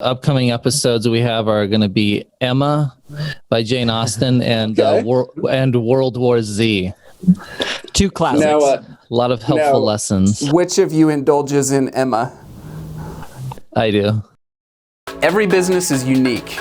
Upcoming episodes we have are going to be Emma by Jane Austen and and World War Z. Two classics. Now, A lot of helpful lessons. Which of you indulges in Emma? I do. Every business is unique.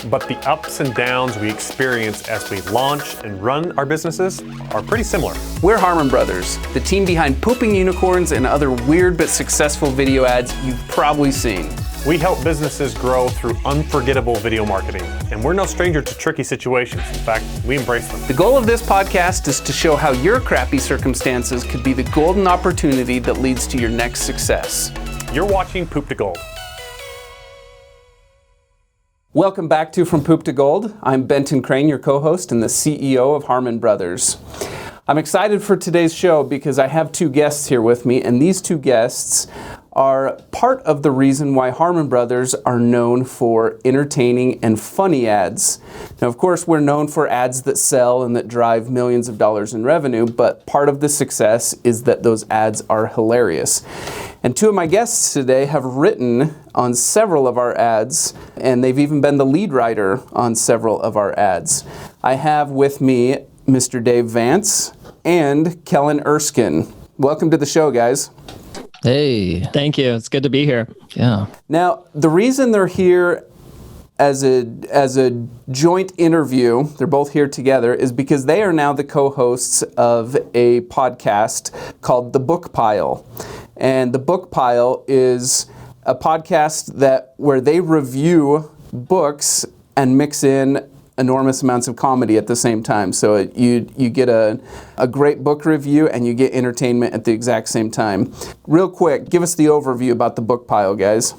But the ups and downs we experience as we launch and run our businesses are pretty similar. We're Harmon Brothers, the team behind Pooping Unicorns and other weird but successful video ads you've probably seen. We help businesses grow through unforgettable video marketing, and we're no stranger to tricky situations. In fact, we embrace them. The goal of this podcast is to show how your crappy circumstances could be the golden opportunity that leads to your next success. You're watching Poop to Gold. Welcome back to From Poop to Gold. I'm Benton Crane, your co-host and the CEO of Harmon Brothers. I'm excited for today's show because I have two guests here with me, and these two guests are part of the reason why Harmon Brothers are known for entertaining and funny ads. Now, of course, we're known for ads that sell and that drive millions of dollars in revenue, but part of the success is that those ads are hilarious. And two of my guests today have written on several of our ads, and they've even been the lead writer on several of our ads. I have with me Mr. Dave Vance and Kellen Erskine. Welcome to the show, guys. Hey. Thank you. It's good to be here. Yeah. Now, the reason they're here as a joint interview, they're both here together, is because they are now the co-hosts of a podcast called The Book Pile. And The Book Pile is a podcast where they review books and mix in enormous amounts of comedy at the same time. So you get a great book review and you get entertainment at the exact same time. Real quick, give us the overview about The Book Pile, guys.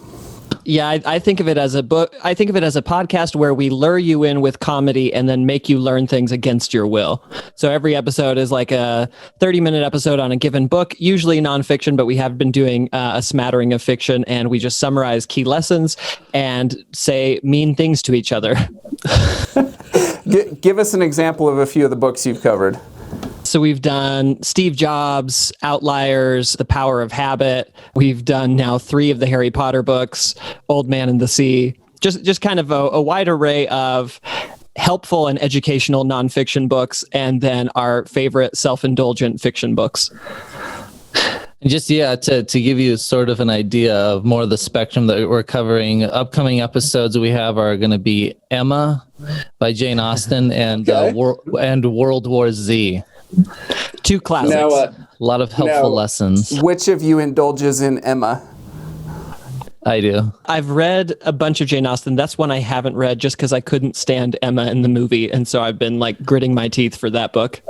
Yeah, I think of it as a book. I think of it as a podcast where we lure you in with comedy and then make you learn things against your will. So every episode is like a 30-minute episode on a given book, usually nonfiction, but we have been doing a smattering of fiction, and we just summarize key lessons and say mean things to each other. Give us an example of a few of the books you've covered. So we've done Steve Jobs, Outliers, The Power of Habit. We've done now 3 of the Harry Potter books, Old Man and the Sea. Just kind of a wide array of helpful and educational nonfiction books, and then our favorite self-indulgent fiction books. And just, to give you sort of an idea of more of the spectrum that we're covering, upcoming episodes we have are going to be Emma by Jane Austen and World War Z. Two classics. Now, A lot of helpful lessons. Which of you indulges in Emma? I do. I've read a bunch of Jane Austen. That's one I haven't read just because I couldn't stand Emma in the movie, and so I've been like gritting my teeth for that book.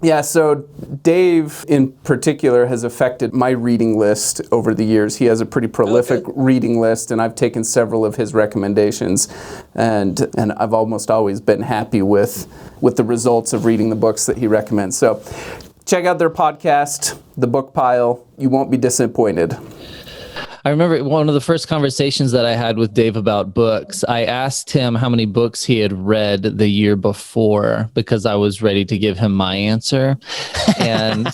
Yeah, so Dave in particular has affected my reading list over the years. He has a pretty prolific reading list, and I've taken several of his recommendations, and I've almost always been happy with the results of reading the books that he recommends. So check out their podcast, The Book Pile. You won't be disappointed. I remember one of the first conversations that I had with Dave about books. I asked him how many books he had read the year before because I was ready to give him my answer. And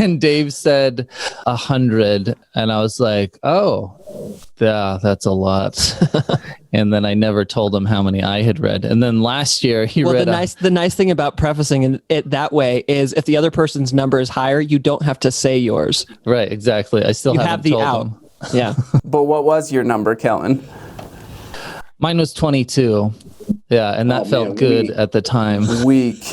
and Dave said 100. And I was like, oh, yeah, that's a lot. And then I never told him how many I had read. And then last year he read. The nice thing about prefacing it that way is if the other person's number is higher, you don't have to say yours. Right, exactly. I still haven't have the told out. him. Yeah. But what was your number, Kellen? Mine was 22. Yeah, and that felt good at the time. Weak.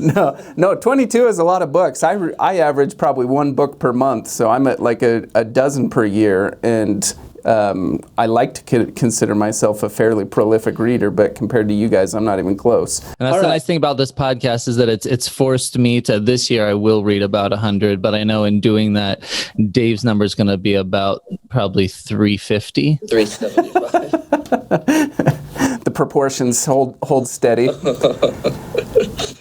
No, 22 is a lot of books. I average probably 1 book per month, so I'm at like a dozen per year, and I like to consider myself a fairly prolific reader, but compared to you guys, I'm not even close. And that's the nice thing about this podcast is that it's forced me to, this year I will read about 100, but I know in doing that, Dave's number is going to be about probably 350. 375. The proportions hold steady.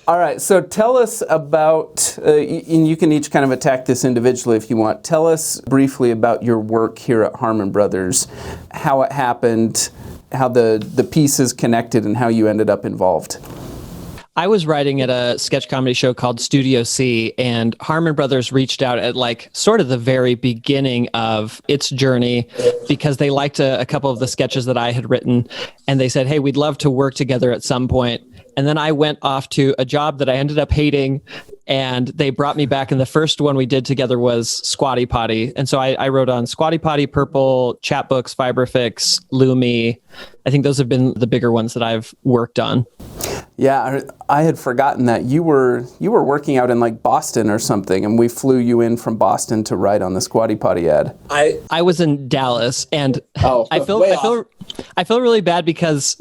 All right, so tell us about, and you can each kind of attack this individually if you want. Tell us briefly about your work here at Harmon Brothers, how it happened, how the pieces connected, and how you ended up involved. I was writing at a sketch comedy show called Studio C, and Harmon Brothers reached out at like sort of the very beginning of its journey because they liked a couple of the sketches that I had written, and they said, hey, we'd love to work together at some point. And then I went off to a job that I ended up hating, and they brought me back. And the first one we did together was Squatty Potty. And so I wrote on Squatty Potty, Purple, Chatbooks, Fiberfix, Lumi. I think those have been the bigger ones that I've worked on. Yeah, I had forgotten that you were working out in like Boston or something, and we flew you in from Boston to write on the Squatty Potty ad. I was in Dallas, and I feel really bad because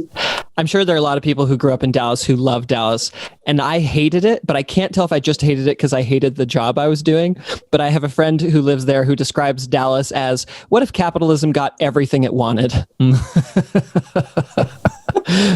I'm sure there are a lot of people who grew up in Dallas who love Dallas, and I hated it, but I can't tell if I just hated it because I hated the job I was doing. But I have a friend who lives there who describes Dallas as, what if capitalism got everything it wanted?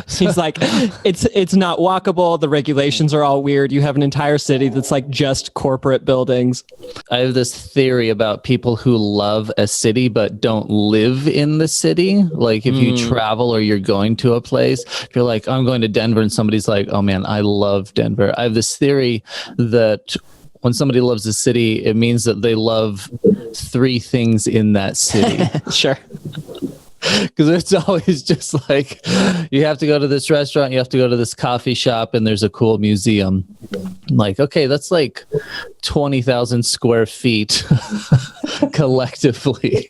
He's like, it's not walkable. The regulations are all weird. You have an entire city that's like just corporate buildings. I have this theory about people who love a city but don't live in the city. Like if you travel or you're going to a place, if you're like, I'm going to Denver, and somebody's like, oh man, I love Denver. I have this theory that when somebody loves a city, it means that they love 3 things in that city. Sure. Because it's always just like, you have to go to this restaurant, you have to go to this coffee shop, and there's a cool museum. I'm like, okay, that's like 20,000 square feet collectively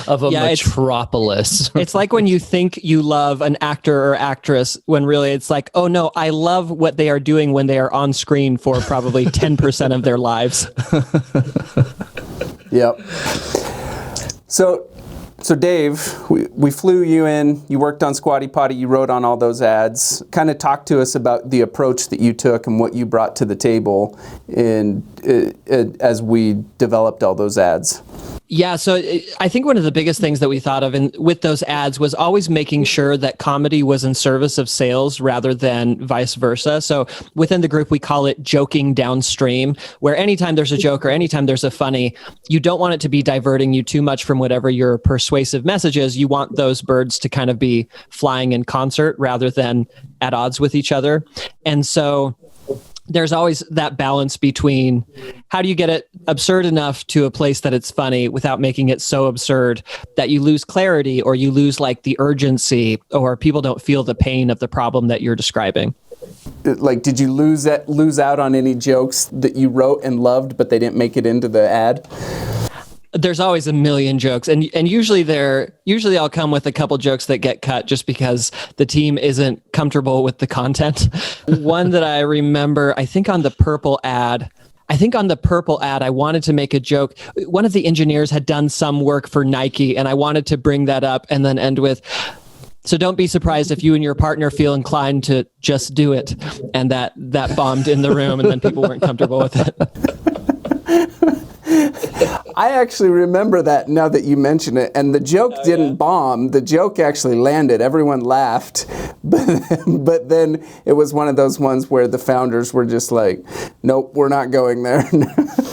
of a metropolis. It's like when you think you love an actor or actress, when really it's like, oh no, I love what they are doing when they are on screen for probably 10% of their lives. Yep. So Dave, we flew you in, you worked on Squatty Potty, you wrote on all those ads. Kind of talk to us about the approach that you took and what you brought to the table as we developed all those ads. Yeah, so I think one of the biggest things that we thought of with those ads was always making sure that comedy was in service of sales rather than vice versa. So within the group, we call it joking downstream, where anytime there's a joke or anytime there's a funny, you don't want it to be diverting you too much from whatever your persuasive message is. You want those birds to kind of be flying in concert rather than at odds with each other. And so there's always that balance between how do you get it absurd enough to a place that it's funny without making it so absurd that you lose clarity or you lose like the urgency or people don't feel the pain of the problem that you're describing. Like, did you lose out on any jokes that you wrote and loved, but they didn't make it into the ad? There's always a million jokes, and usually I'll come with a couple jokes that get cut just because the team isn't comfortable with the content. One that I remember, I think on the purple ad, I wanted to make a joke. One of the engineers had done some work for Nike, and I wanted to bring that up and then end with, so don't be surprised if you and your partner feel inclined to just do it. And that bombed in the room, and then people weren't comfortable with it. I actually remember that now that you mention it, and the joke didn't bomb. The joke actually landed. Everyone laughed, but then it was one of those ones where the founders were just like, nope, we're not going there.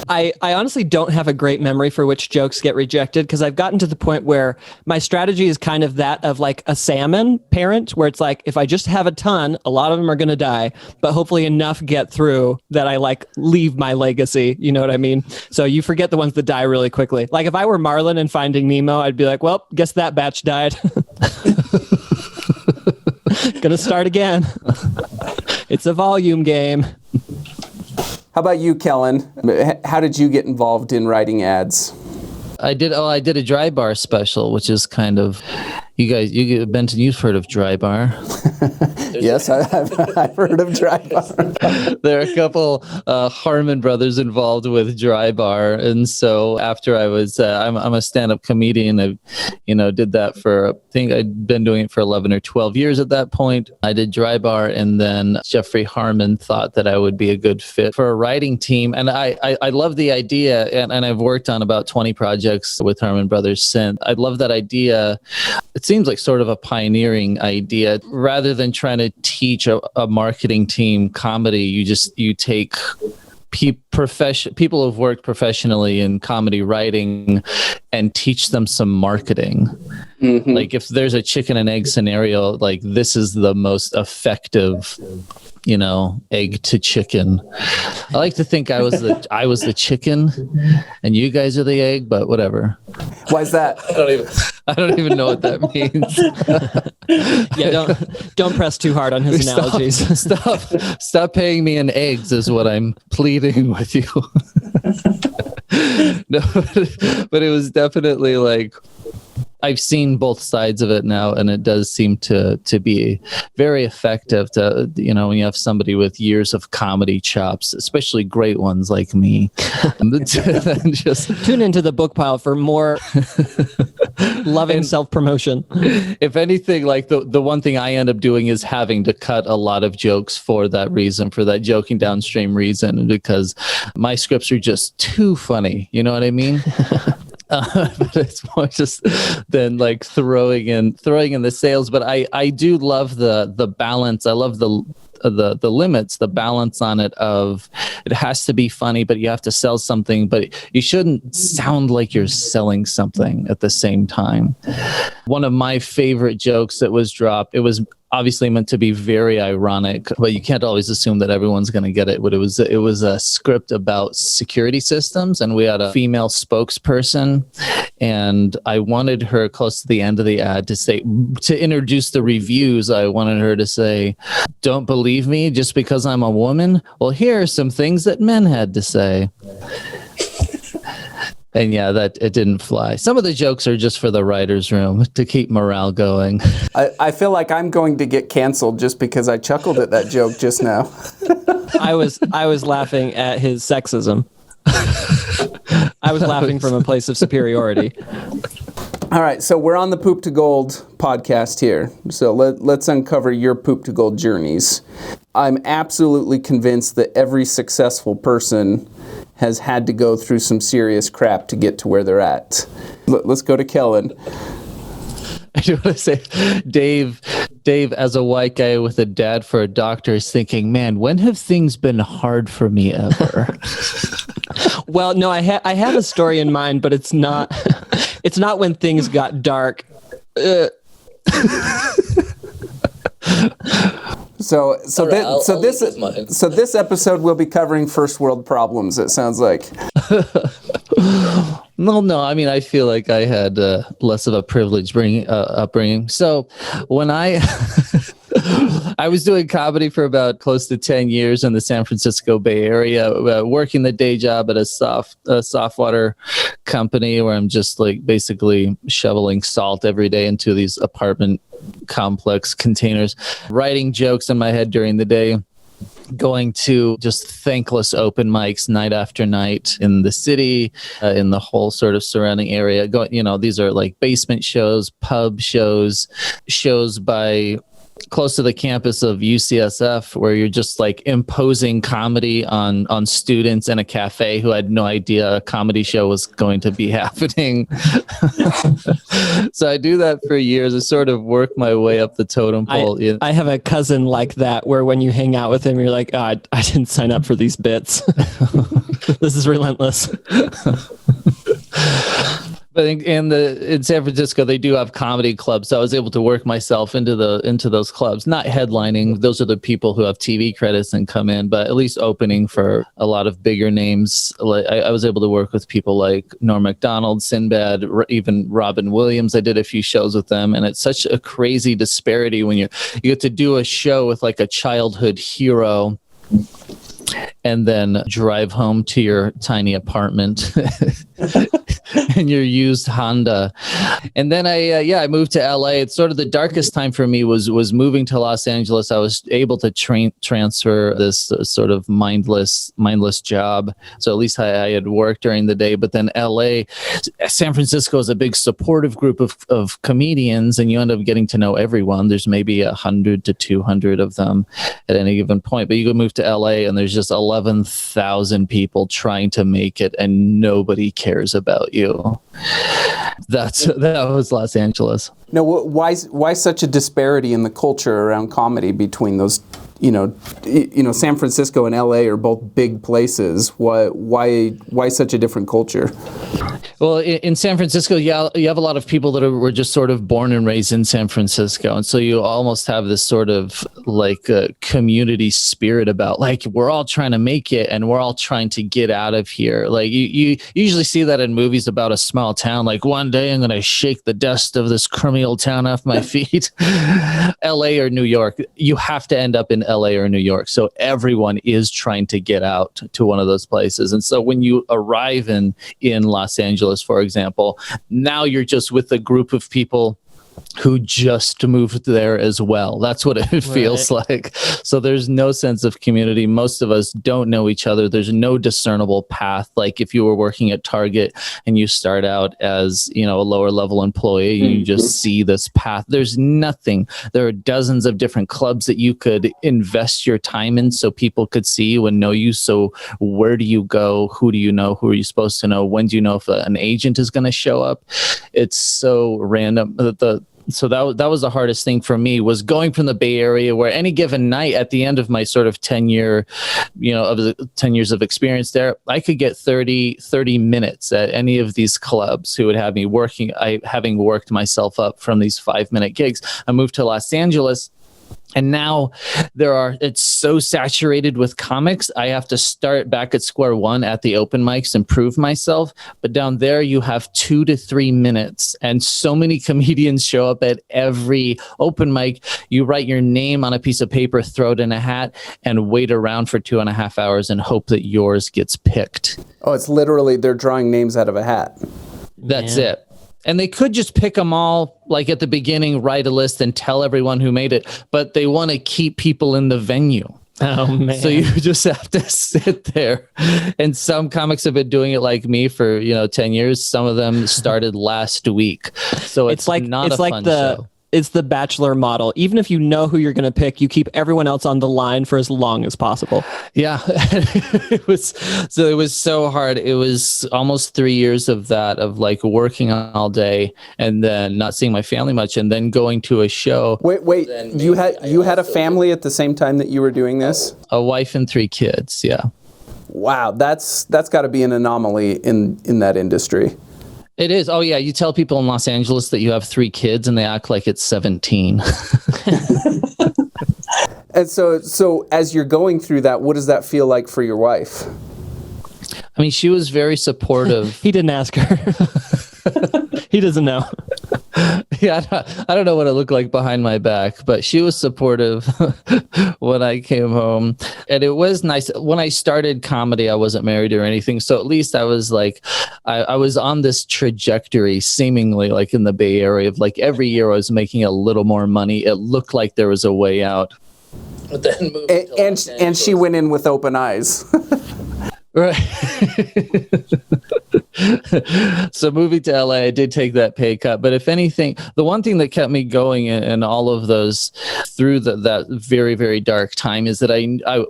I honestly don't have a great memory for which jokes get rejected because I've gotten to the point where my strategy is kind of that of like a salmon parent, where it's like, if I just have a ton, a lot of them are going to die, but hopefully enough get through that I like leave my legacy. You know what I mean? So you forget the ones that die really quickly. Like if I were Marlin and Finding Nemo, I'd be like, well, guess that batch died. Gonna start again. It's a volume game. How about you, Kellen? How did you get involved in writing ads? I did a Drybar special, which is kind of, Benton, you've heard of Drybar. Yes, I've heard of Drybar. There are a couple Harmon brothers involved with Drybar, and so after I was, I'm a stand-up comedian. I, did that for, I think I'd been doing it for 11 or 12 years at that point. I did Drybar, and then Jeffrey Harmon thought that I would be a good fit for a writing team, and I love the idea, and I've worked on about 20 projects with Harmon brothers since. I love that idea. It seems like sort of a pioneering idea. Rather than trying to teach a marketing team comedy, you take people who've worked professionally in comedy writing and teach them some marketing. Like if there's a chicken and egg scenario, like this is the most effective, egg to chicken. I like to think I was the chicken and you guys are the egg, but whatever. Why is that? I don't even know what that means. Yeah, don't press too hard on his analogies. Stop paying me in eggs is what I'm pleading with you. No, but it was definitely like, I've seen both sides of it now, and it does seem to be very effective to, when you have somebody with years of comedy chops, especially great ones like me. Just tune into the book pile for more loving self-promotion. If anything, like the one thing I end up doing is having to cut a lot of jokes for that reason, for that joking downstream reason, because my scripts are just too funny. You know what I mean? But it's more just than like throwing in the sales. But I do love the balance. I love the limits, the balance on it of it has to be funny, but you have to sell something, but you shouldn't sound like you're selling something at the same time. One of my favorite jokes that was dropped, it was obviously meant to be very ironic, but you can't always assume that everyone's going to get it. But it was a script about security systems, and we had a female spokesperson, and I wanted her close to the end of the ad to introduce the reviews. I wanted her to say, "Don't believe me just because I'm a woman? Well, here are some things that men had to say." And yeah, that it didn't fly. Some of the jokes are just for the writer's room to keep morale going. I feel like I'm going to get canceled just because I chuckled at that joke just now. I was laughing at his sexism. I was laughing from a place of superiority. All right, so we're on the Poop to Gold podcast here. So let's uncover your Poop to Gold journeys. I'm absolutely convinced that every successful person has had to go through some serious crap to get to where they're at. Let's go to Kellen. I do want to say, Dave, as a white guy with a dad for a doctor, is thinking, man, when have things been hard for me ever? Well, no, I have a story in mind, but it's not when things got dark. So this episode will be covering first world problems, it sounds like. No. I mean, I feel like I had less of a privileged upbringing. So when I was doing comedy for about close to 10 years in the San Francisco Bay Area, working the day job at a soft water company where I'm just like basically shoveling salt every day into these apartment complex containers, writing jokes in my head during the day, going to just thankless open mics night after night in the city, in the whole sort of surrounding area. These are like basement shows, pub shows by close to the campus of UCSF, where you're just like imposing comedy on students in a cafe who had no idea a comedy show was going to be happening. So I do that for years. I sort of work my way up the totem pole. I have a cousin like that, where when you hang out with him, you're like, oh, I didn't sign up for these bits. This is relentless. I think in San Francisco they do have comedy clubs, so I was able to work myself into those clubs. Not headlining; those are the people who have TV credits and come in, but at least opening for a lot of bigger names. I was able to work with people like Norm Macdonald, Sinbad, even Robin Williams. I did a few shows with them, and it's such a crazy disparity when you get to do a show with like a childhood hero, and then drive home to your tiny apartment in your used Honda. And then I moved to LA. It's sort of the darkest time for me was moving to Los Angeles. I was able to transfer this sort of mindless job. So at least I had work during the day. But then San Francisco is a big supportive group of comedians, and you end up getting to know everyone. There's maybe 100 to 200 of them at any given point. But you go move to LA and there's just 11,000 people trying to make it, and nobody cares about you. That was Los Angeles. No, why such a disparity in the culture around comedy between those San Francisco and LA are both big places. Why such a different culture? Well, in San Francisco, you have a lot of people that were just sort of born and raised in San Francisco. And so you almost have this sort of like a community spirit about like, we're all trying to make it and we're all trying to get out of here. Like you usually see that in movies about a small town. Like one day I'm going to shake the dust of this crummy old town off my feet. LA or New York, you have to end up in LA or New York. So everyone is trying to get out to one of those places. And so when you arrive in Los Angeles, for example, now you're just with a group of people who just moved there as well. That's what it feels like. So there's no sense of community. Most of us don't know each other. There's no discernible path. Like if you were working at Target and you start out as, a lower level employee, you just see this path. There's nothing. There are dozens of different clubs that you could invest your time in so people could see you and know you. So where do you go? Who do you know? Who are you supposed to know? When do you know if an agent is going to show up? It's so random. So that was the hardest thing for me, was going from the Bay Area, where any given night at the end of my sort of 10 years of experience there, I could get 30 minutes at any of these clubs who would have me working. Having worked myself up from these 5-minute gigs, I moved to Los Angeles. And now it's so saturated with comics. I have to start back at square one at the open mics and prove myself. But down there, you have 2 to 3 minutes. And so many comedians show up at every open mic. You write your name on a piece of paper, throw it in a hat, and wait around for 2.5 hours and hope that yours gets picked. Oh, it's literally they're drawing names out of a hat. That's it. And they could just pick them all, like at the beginning, write a list and tell everyone who made it. But they want to keep people in the venue. Oh, man. So you just have to sit there. And some comics have been doing it like me for, 10 years. Some of them started last week. So it's like not a fun show. It's the Bachelor model. Even if you know who you're going to pick, you keep everyone else on the line for as long as possible. Yeah. It was so hard. It was almost 3 years of that, of like working all day and then not seeing my family much and then going to a show. Wait, you had a family at the same time that you were doing this? A wife and 3 kids. Yeah. Wow. That's got to be an anomaly in that industry. It is. Oh, yeah. You tell people in Los Angeles that you have 3 kids and they act like it's 17. And so as you're going through that, what does that feel like for your wife? I mean, she was very supportive. He didn't ask her. He doesn't know. Yeah, I don't know what it looked like behind my back, but she was supportive when I came home. And it was nice. When I started comedy, I wasn't married or anything. So at least I was like, I was on this trajectory, seemingly like in the Bay Area, of like every year I was making a little more money. It looked like there was a way out. But then and she went in with open eyes. Right. So moving to LA, I did take that pay cut. But if anything, the one thing that kept me going in all of those through that very, very dark time is that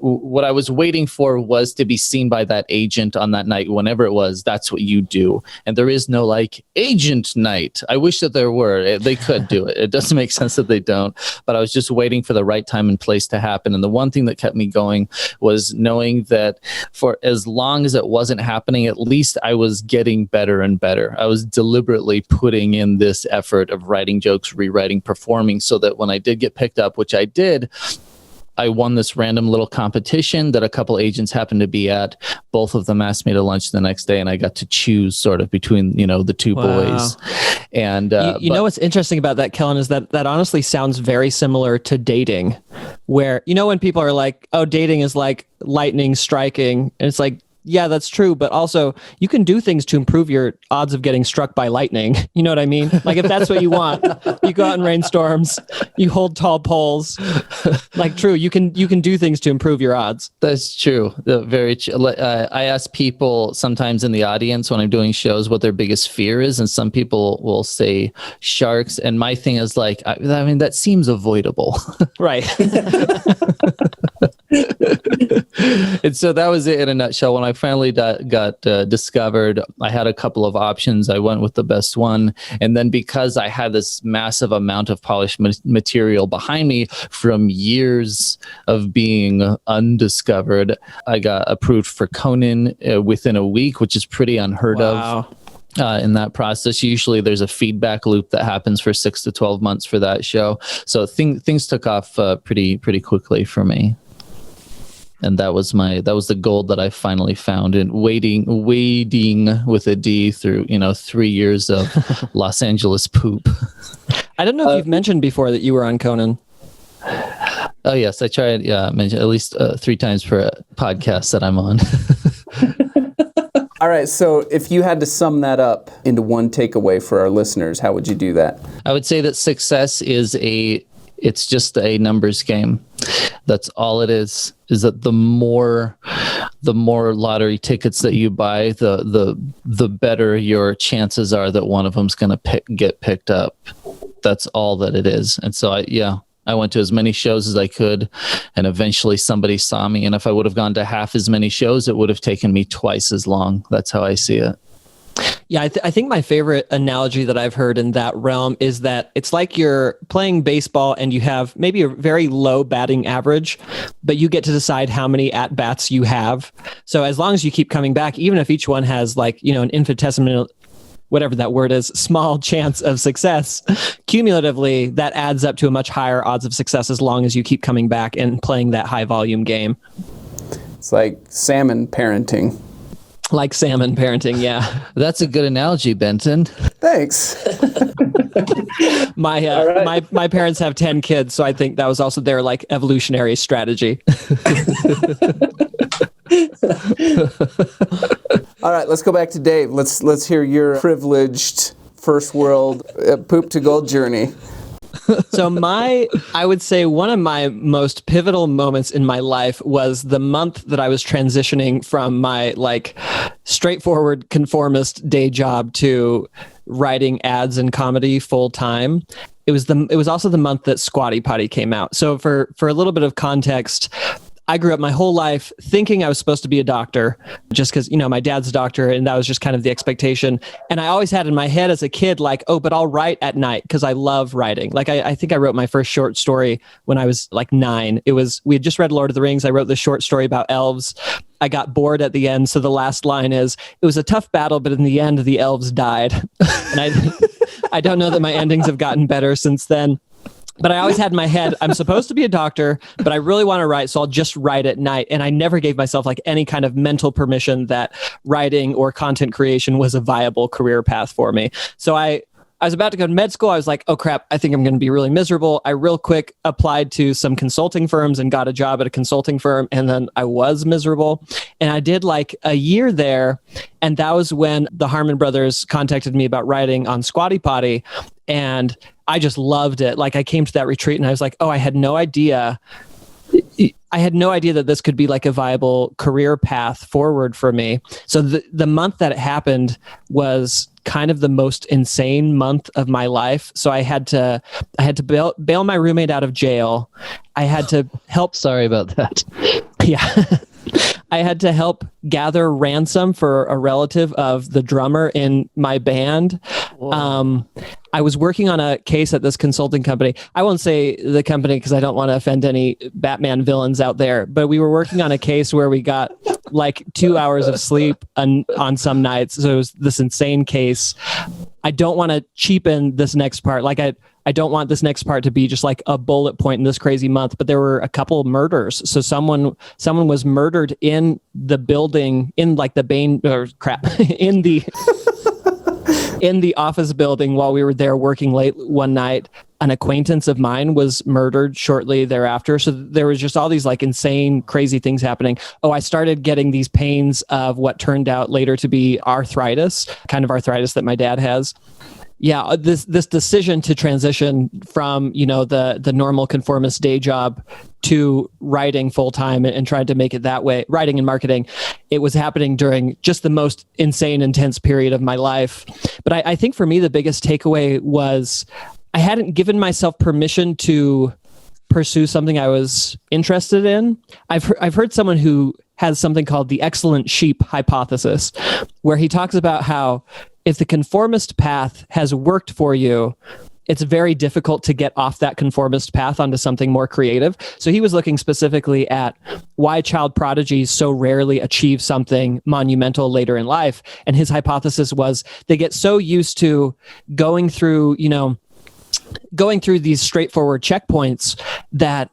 what I was waiting for was to be seen by that agent on that night, whenever it was. That's what you do. And there is no like agent night. I wish that there were. They could do it. It doesn't make sense that they don't. But I was just waiting for the right time and place to happen. And the one thing that kept me going was knowing that for as long as it wasn't happening, at least I was getting better and better. I was deliberately putting in this effort of writing jokes, rewriting, performing, so that when I did get picked up, which I did, I won this random little competition that a couple agents happened to be at. Both of them asked me to lunch the next day, and I got to choose sort of between, the 2 boys. And you know what's interesting about that, Kellen, is that honestly sounds very similar to dating, where when people are like, "Oh, dating is like lightning striking," and it's like, yeah, that's true. But also, you can do things to improve your odds of getting struck by lightning. You know what I mean? Like, if that's what you want, you go out in rainstorms, you hold tall poles. Like, true, you can do things to improve your odds. That's true. Very true. I ask people sometimes in the audience when I'm doing shows what their biggest fear is, and some people will say sharks. And my thing is like, I mean, that seems avoidable. Right. And so that was it in a nutshell. When I finally got discovered, I had a couple of options. I went with the best one. And then because I had this massive amount of polished material behind me from years of being undiscovered, I got approved for Conan within a week, which is pretty unheard of. In that process, usually there's a feedback loop that happens for 6 to 12 months for that show. So things took off pretty quickly for me. And that was the gold that I finally found in wading with a D through 3 years of Los Angeles poop. I don't know if you've mentioned before that you were on Conan. Oh yes, I tried. Yeah, mention at least 3 times per podcast that I'm on. All right, so if you had to sum that up into one takeaway for our listeners, how would you do that? I would say that success it's just a numbers game. That's all it is that the more lottery tickets that you buy, the better your chances are that one of them's going to get picked up. That's all that it is. And so I went to as many shows as I could, and eventually somebody saw me. And if I would have gone to half as many shows, it would have taken me twice as long. That's how I see it. Yeah, I think my favorite analogy that I've heard in that realm is that it's like you're playing baseball and you have maybe a very low batting average, but you get to decide how many at-bats you have. So as long as you keep coming back, even if each one has an infinitesimal, whatever that word is, small chance of success, cumulatively, that adds up to a much higher odds of success as long as you keep coming back and playing that high volume game. It's like salmon parenting. Like salmon parenting, yeah. That's a good analogy, Benton. Thanks. My parents have 10 kids, so I think that was also their evolutionary strategy. All right, let's go back to Dave. Let's hear your privileged first world poop to gold journey. So I would say one of my most pivotal moments in my life was the month that I was transitioning from my straightforward conformist day job to writing ads and comedy full time. It was also the month that Squatty Potty came out. So for a little bit of context, I grew up my whole life thinking I was supposed to be a doctor just because, my dad's a doctor and that was just kind of the expectation. And I always had in my head as a kid, but I'll write at night because I love writing. I think I wrote my first short story when I was 9. We had just read Lord of the Rings. I wrote this short story about elves. I got bored at the end. So the last line is, it was a tough battle, but in the end, the elves died. And I don't know that my endings have gotten better since then. But I always had in my head, I'm supposed to be a doctor, but I really want to write, so I'll just write at night. And I never gave myself any kind of mental permission that writing or content creation was a viable career path for me. So I was about to go to med school. I was like, oh crap, I think I'm going to be really miserable. I real quick applied to some consulting firms and got a job at a consulting firm. And then I was miserable. And I did a year there. And that was when the Harmon brothers contacted me about writing on Squatty Potty. And I just loved it. I came to that retreat and I was like, oh, I had no idea that this could be a viable career path forward for me. So the month that it happened was kind of the most insane month of my life. So I had to bail my roommate out of jail. I had to help. Sorry about that. Yeah. I had to help gather ransom for a relative of the drummer in my band. I was working on a case at this consulting company. I won't say the company because I don't want to offend any Batman villains out there, but we were working on a case where we got 2 hours of sleep on some nights. So it was this insane case. I don't want to cheapen this next part. I don't want this next part to be just a bullet point in this crazy month, but there were a couple of murders. So someone was murdered in the building, in the in the office building while we were there working late one night. An acquaintance of mine was murdered shortly thereafter. So there was just all these insane, crazy things happening. Oh, I started getting these pains of what turned out later to be arthritis, kind of arthritis that my dad has. Yeah, this decision to transition from, the normal conformist day job to writing full time and tried to make it that way, writing and marketing, it was happening during just the most insane, intense period of my life. But I think for me, the biggest takeaway was I hadn't given myself permission to pursue something I was interested in. I've heard someone who has something called the excellent sheep hypothesis, where he talks about how if the conformist path has worked for you, it's very difficult to get off that conformist path onto something more creative. So he was looking specifically at why child prodigies so rarely achieve something monumental later in life. And his hypothesis was they get so used to going through these straightforward checkpoints that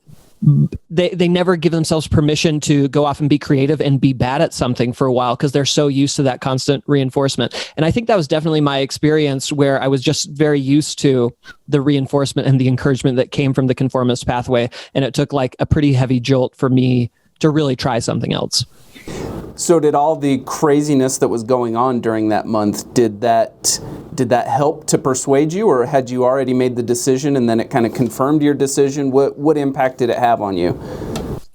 they never give themselves permission to go off and be creative and be bad at something for a while because they're so used to that constant reinforcement. And I think that was definitely my experience, where I was just very used to the reinforcement and the encouragement that came from the conformist pathway. And it took like a pretty heavy jolt for me to really try something else. So did all the craziness that was going on during that month, did that help to persuade you, or had you already made the decision and then it kind of confirmed your decision? What impact did it have on you?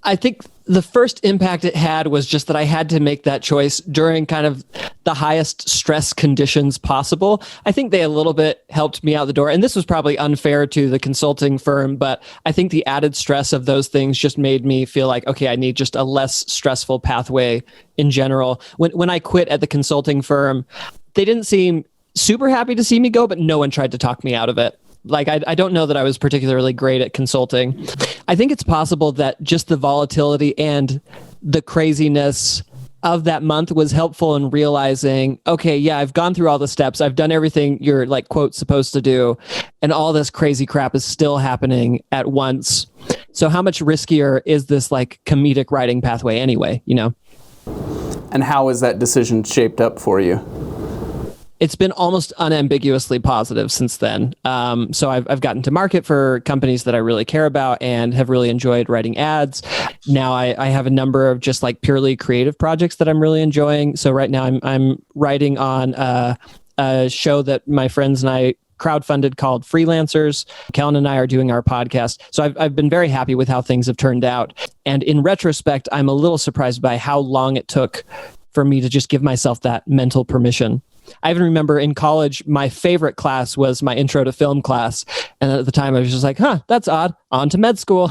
I think the first impact it had was just that I had to make that choice during kind of the highest stress conditions possible. I think they a little bit helped me out the door. And this was probably unfair to the consulting firm, but I think the added stress of those things just made me feel like, okay, I need just a less stressful pathway in general. When I quit at the consulting firm, they didn't seem super happy to see me go, but no one tried to talk me out of it. Like, I don't know that I was particularly great at consulting. I think it's possible that just the volatility and the craziness of that month was helpful in realizing, okay, yeah, I've gone through all the steps. I've done everything you're like, quote, supposed to do. And all this crazy crap is still happening at once. So how much riskier is this like comedic writing pathway anyway, you know? And how has that decision shaped up for you? It's been almost unambiguously positive since then. So I've gotten to market for companies that I really care about and have really enjoyed writing ads. Now I have a number of just like purely creative projects that I'm really enjoying. So right now I'm writing on a show that my friends and I crowdfunded called Freelancers. Kellen and I are doing our podcast. So I've been very happy with how things have turned out. And in retrospect, I'm a little surprised by how long it took for me to just give myself that mental permission. I even remember in college, my favorite class was my intro to film class. And at the time I was just like, that's odd. On to med school.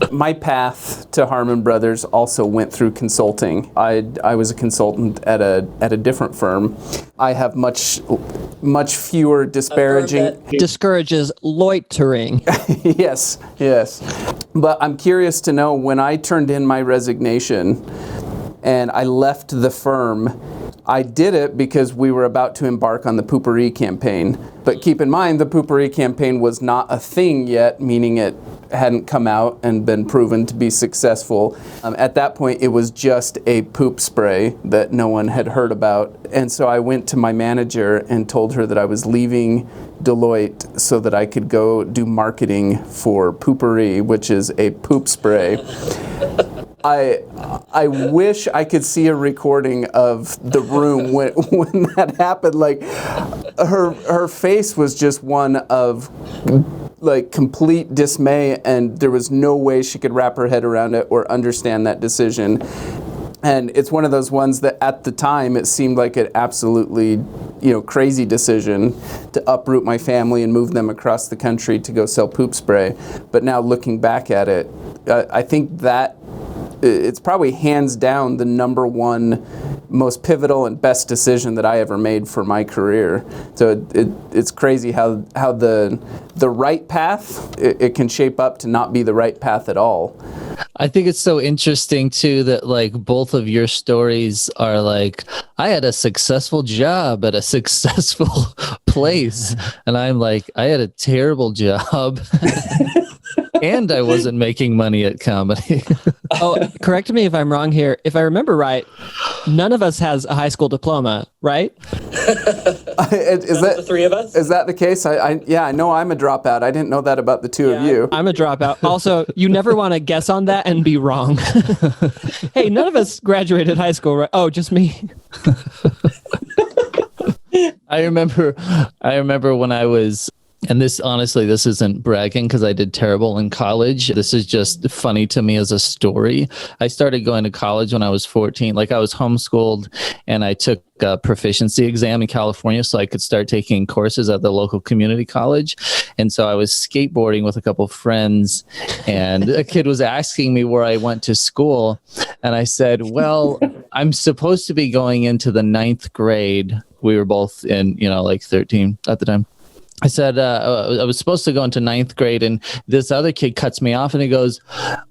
My path to Harmon Brothers also went through consulting. I was a consultant at a different firm. I have much fewer disparaging. Discourages loitering. Yes. But I'm curious to know, when I turned in my resignation and I left the firm, I did it because we were about to embark on the Poopery campaign. But keep in mind, the Poopery campaign was not a thing yet, meaning it hadn't come out and been proven to be successful. At that point, it was just a poop spray that no one had heard about. And so I went to my manager and told her that I was leaving Deloitte so that I could go do marketing for Poopery, which is a poop spray. I wish I could see a recording of the room when that happened. Like, her face was just one of like complete dismay, and there was no way she could wrap her head around it or understand that decision. And it's one of those ones that at the time it seemed like an absolutely, crazy decision to uproot my family and move them across the country to go sell poop spray. But now looking back at it, I think that it's probably hands down the number one most pivotal and best decision that I ever made for my career. So it's crazy how the right path, it can shape up to not be the right path at all. I think it's so interesting too that like both of your stories are like, I had a successful job at a successful place, and I'm like, I had a terrible job. And I wasn't making money at comedy. Oh, correct me if I'm wrong here. If I remember right, none of us has a high school diploma, right? Is that the three of us? Is that the case? I know I'm a dropout. I didn't know that about the two of you. I'm a dropout. Also, you never want to guess on that and be wrong. Hey, none of us graduated high school, right? Oh, just me. I remember when I was And this, honestly, this isn't bragging because I did terrible in college. This is just funny to me as a story. I started going to college when I was 14. Like, I was homeschooled and I took a proficiency exam in California so I could start taking courses at the local community college. And so I was skateboarding with a couple of friends, and a kid was asking me where I went to school. And I said, well, I'm supposed to be going into the 9th grade. We were both in, like 13 at the time. I said, I was supposed to go into 9th grade, and this other kid cuts me off and he goes,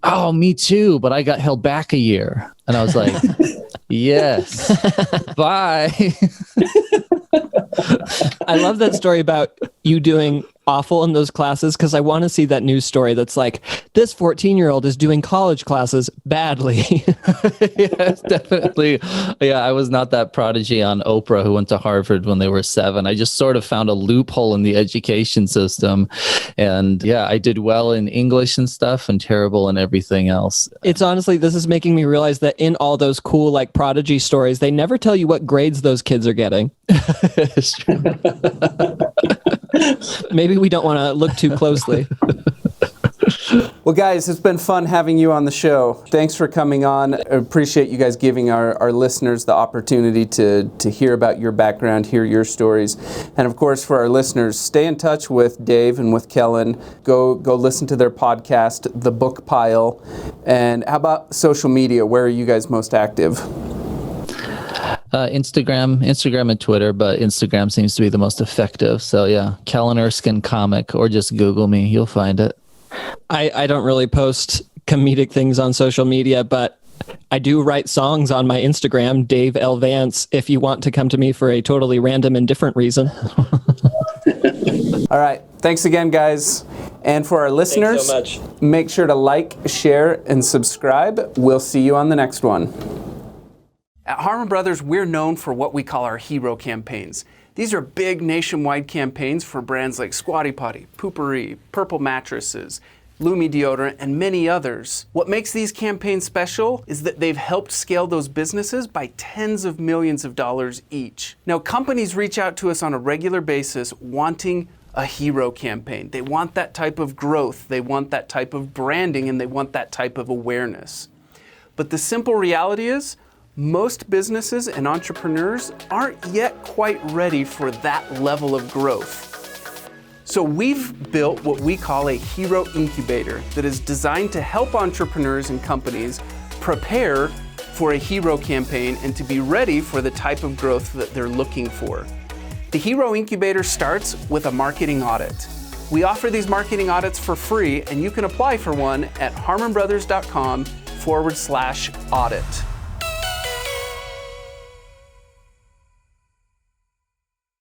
oh, me too, but I got held back a year. And I was like, yes, bye. I love that story about you doing awful in those classes, because I want to see that news story that's like, this 14-year-old is doing college classes badly. Yes, definitely. Yeah, I was not that prodigy on Oprah who went to Harvard when they were 7. I just sort of found a loophole in the education system. And yeah, I did well in English and stuff and terrible in everything else. It's honestly, this is making me realize that in all those cool, like, prodigy stories, they never tell you what grades those kids are getting. It's true. Maybe we don't want to look too closely. Well, guys, it's been fun having you on the show. Thanks for coming on. I appreciate you guys giving our listeners the opportunity to hear about your background, hear your stories. And of course, for our listeners, stay in touch with Dave and with Kellen. Go listen to their podcast, The Book Pile. And how about social media? Where are you guys most active? Instagram and Twitter, but Instagram seems to be the most effective. So yeah, Kellen Erskine comic, or just Google me. You'll find it. I don't really post comedic things on social media, but I do write songs on my Instagram, Dave L. Vance, if you want to come to me for a totally random and different reason. All right. Thanks again, guys. And for our listeners, Thanks so much. Make sure to like, share, and subscribe. We'll see you on the next one. At Harmon Brothers, we're known for what we call our hero campaigns. These are big nationwide campaigns for brands like Squatty Potty, Poopery, Purple Mattresses, Lumi Deodorant, and many others. What makes these campaigns special is that they've helped scale those businesses by tens of millions of dollars each. Now, companies reach out to us on a regular basis wanting a hero campaign. They want that type of growth, they want that type of branding, and they want that type of awareness. But the simple reality is, most businesses and entrepreneurs aren't yet quite ready for that level of growth. So we've built what we call a hero incubator that is designed to help entrepreneurs and companies prepare for a hero campaign and to be ready for the type of growth that they're looking for. The Hero Incubator starts with a marketing audit. We offer these marketing audits for free, and you can apply for one at harmonbrothers.com/audit.